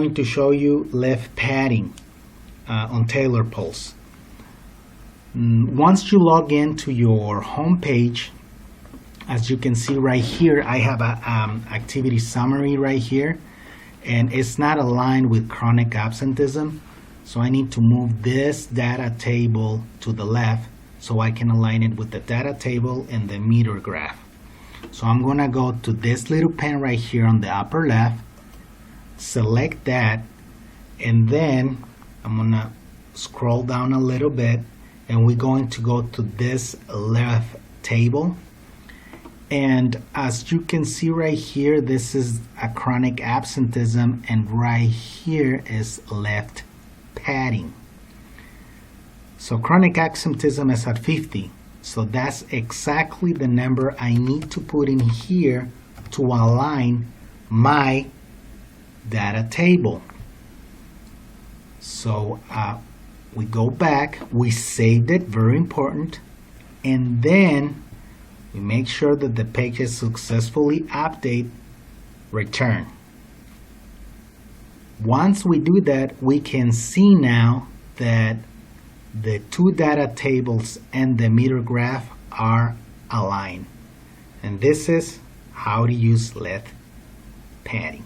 going to show you left padding on Taylor Pulse. Once you log into your home page, as you can see right here, I have a activity summary right here, and it's not aligned with chronic absenteeism. So I need to move this data table to the left so I can align it with the data table and the meter graph. So I'm gonna go to this little pen right here on the upper left, select that, and then I'm gonna scroll down a little bit, and we're going to go to this left table. And as you can see right here, this is a chronic absenteeism, and right here is left padding. So chronic absenteeism is at 50. So that's exactly the number I need to put in here to align my data table. So we go back, we saved it, very important, and then we make sure that the page is successfully updated, return. Once we do that, we can see now that the two data tables and the meter graph are aligned. And this is how to use left padding.